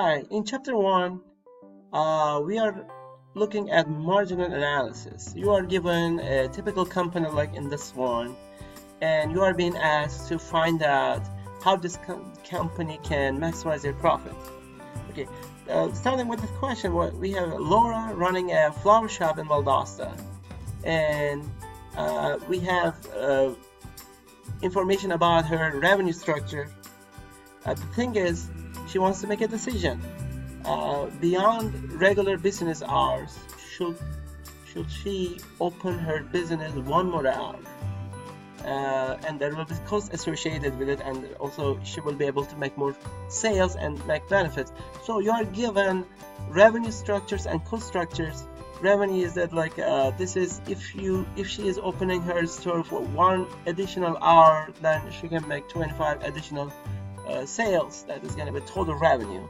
Hi, in chapter 1, we are looking at marginal analysis. You are given a typical company like in this one, and you are being asked to find out how this company can maximize their profit. Okay, starting with the question, we have Laura running a flower shop in Valdosta, and we have information about her revenue structure. The thing is, she wants to make a decision beyond regular business hours. Should she open her business one more hour? And there will be costs associated with it, and also she will be able to make more sales and make benefits. So you are given revenue structures and cost structures. Revenue is that this is if she is opening her store for 1 additional hour, then she can make 25 additional sales. That is going to be total revenue,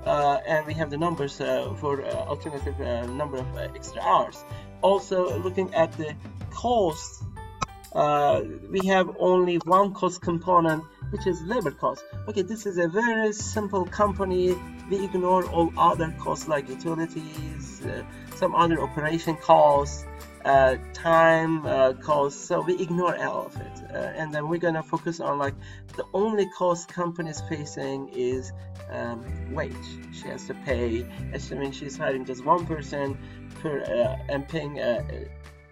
and we have the numbers for alternative number of extra hours. Also, looking at the cost, we have only one cost component, which is labor cost. Okay, this is a very simple company. We ignore all other costs like utilities, some other operation costs, time costs, so we ignore all of it, and then we're gonna focus on the only cost companies facing is wage. She has to pay, assuming she's hiring just one person and paying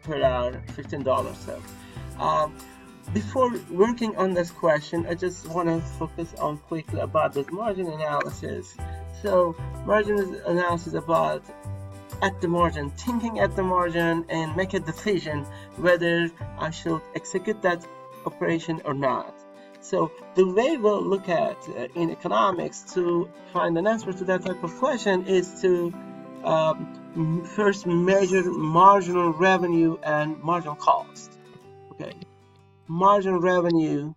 per hour $15. So before working on this question, I just want to focus on quickly about this margin analysis. So margin analysis about at the margin, thinking at the margin, and make a decision whether I should execute that operation or not. So the way we'll look at in economics to find an answer to that type of question is to first measure marginal revenue and marginal cost. Okay, marginal revenue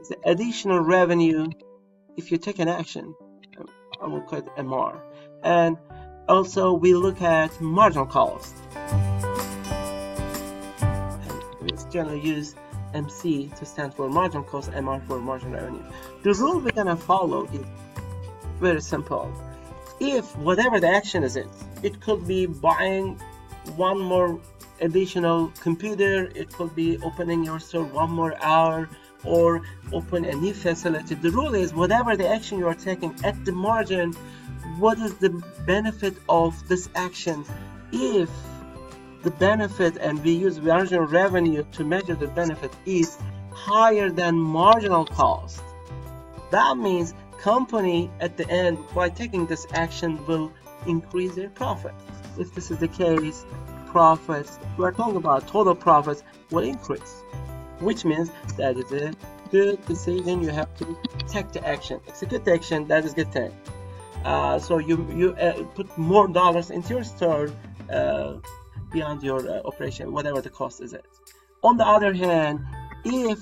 is the additional revenue if you take an action. I will call it MR. And also we look at marginal cost. And we generally use MC to stand for marginal cost, MR for marginal revenue. The rule we're gonna follow is very simple. If whatever the action is, it could be buying one more additional computer, it could be opening your store one more hour, or open a new facility. The rule is whatever the action you are taking at the margin, what is the benefit of this action? If the benefit, and we use marginal revenue to measure the benefit, is higher than marginal cost, that means company at the end by taking this action will increase their profit. If this is the case, profits, we're talking about total profits, will increase, which means that is a good decision. You have to take the action, execute the action. That is a good thing. So you put more dollars into your store beyond your operation, whatever the cost is. On the other hand, if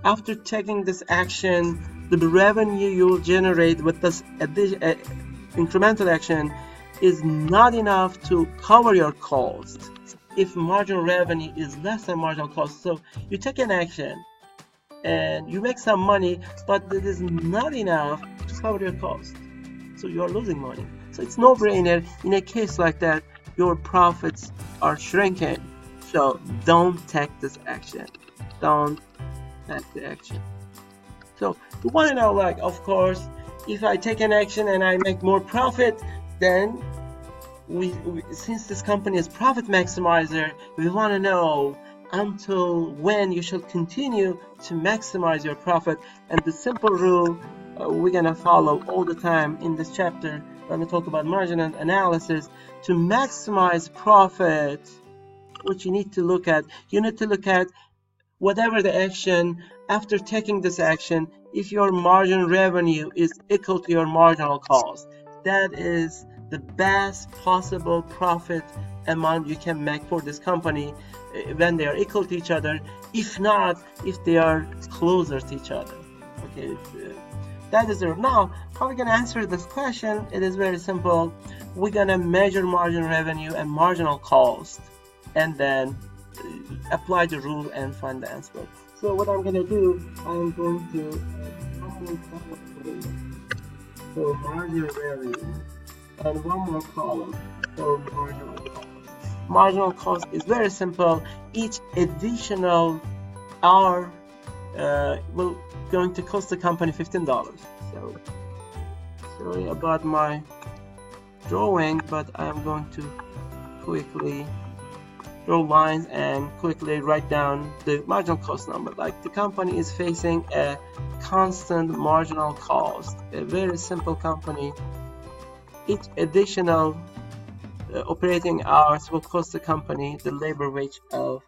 after taking this action, the revenue you will generate with this incremental action is not enough to cover your cost, if marginal revenue is less than marginal cost, so you take an action and you make some money, but it is not enough to cover your cost, so you are losing money. So it's no-brainer. In a case like that, your profits are shrinking, so don't take this action. Don't take the action. So you want to know, of course, if I take an action and I make more profit, then since this company is profit maximizer, we want to know until when you should continue to maximize your profit. And the simple rule we're going to follow all the time in this chapter when we talk about marginal analysis: to maximize profit, what you need to look at, whatever the action, after taking this action, if your marginal revenue is equal to your marginal cost, that is the best possible profit amount you can make for this company when they are equal to each other. If not, if they are closer to each other. Okay, that is it. Now, how are we going to answer this question? It is very simple. We're going to measure marginal revenue and marginal cost, and then apply the rule and find the answer. So what I'm going to do, I'm going to for marginal revenue and one more column for marginal cost. Marginal cost is very simple. Each additional hour will going to cost the company $15. So sorry about my drawing, but I'm going to quickly draw lines and quickly write down the marginal cost number. Like the company is facing a constant marginal cost, a very simple company. Each additional operating hours will cost the company the labor wage of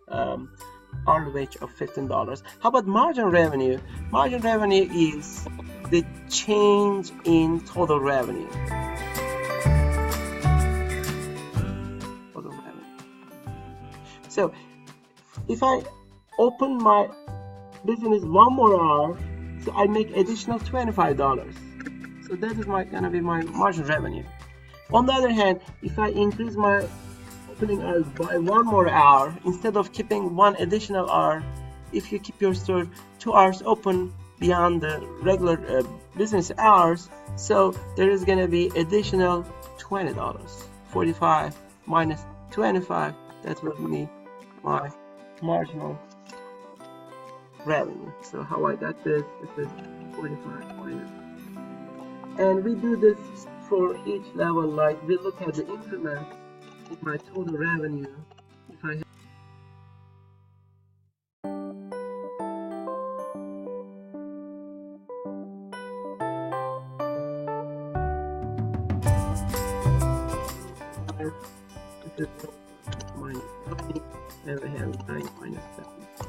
hourly wage of $15. How about margin revenue? Margin revenue is the change in total revenue. So if I open my business one more hour, so I make additional $25. So that is gonna be my margin revenue. On the other hand, if I increase my opening hours by one more hour, instead of keeping one additional hour, if you keep your store 2 hours open beyond the regular business hours, so there is gonna be additional $20. 45 minus 25, that will be my marginal revenue. So how I got this is 45 minus. And we do this for each level, like we look at the increment in my total revenue. If I have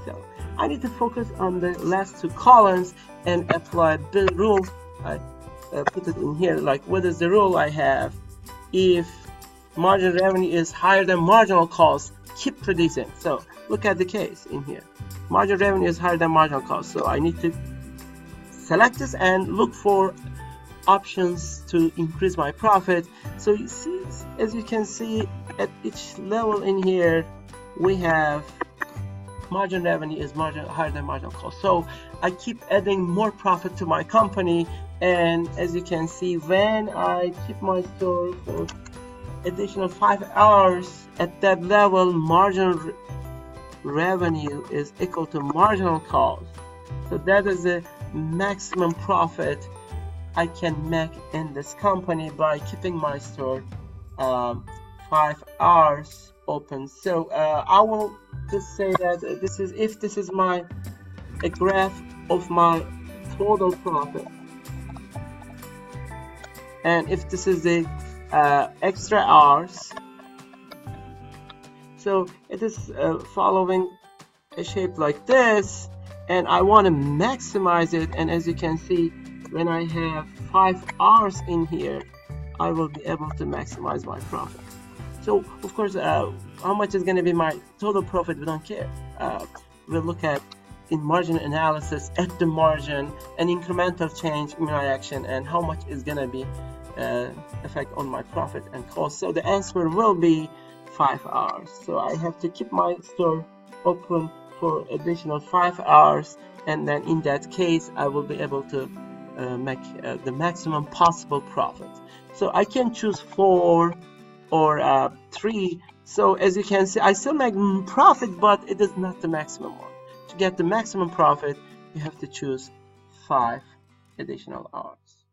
so I need to focus on the last two columns and apply the rules. I put it in here, like what is the rule I have? If margin revenue is higher than marginal cost, keep producing. So look at the case in here. Margin revenue is higher than marginal cost, so I need to select this and look for options to increase my profit. So you see, as you can see, at each level in here we have margin revenue is higher than marginal cost, so I keep adding more profit to my company. And as you can see, when I keep my store for additional 5 hours at that level, marginal revenue is equal to marginal cost. So that is the maximum profit I can make in this company by keeping my store 5 hours open. So I will just say that this is, if this is a graph of my total profit, and if this is the extra hours, so it is following a shape like this, and I want to maximize it. And as you can see, when I have 5 hours in here, I will be able to maximize my profit. So of course, how much is going to be my total profit, we don't care. We'll look at in margin analysis at the margin an incremental change in my action and how much is going to be effect on my profit and cost. So the answer will be 5 hours. So I have to keep my store open for additional 5 hours, and then in that case I will be able to make the maximum possible profit. So I can choose 4 or 3. So as you can see, I still make profit, but it is not the maximum one. To get the maximum profit, you have to choose 5 additional hours.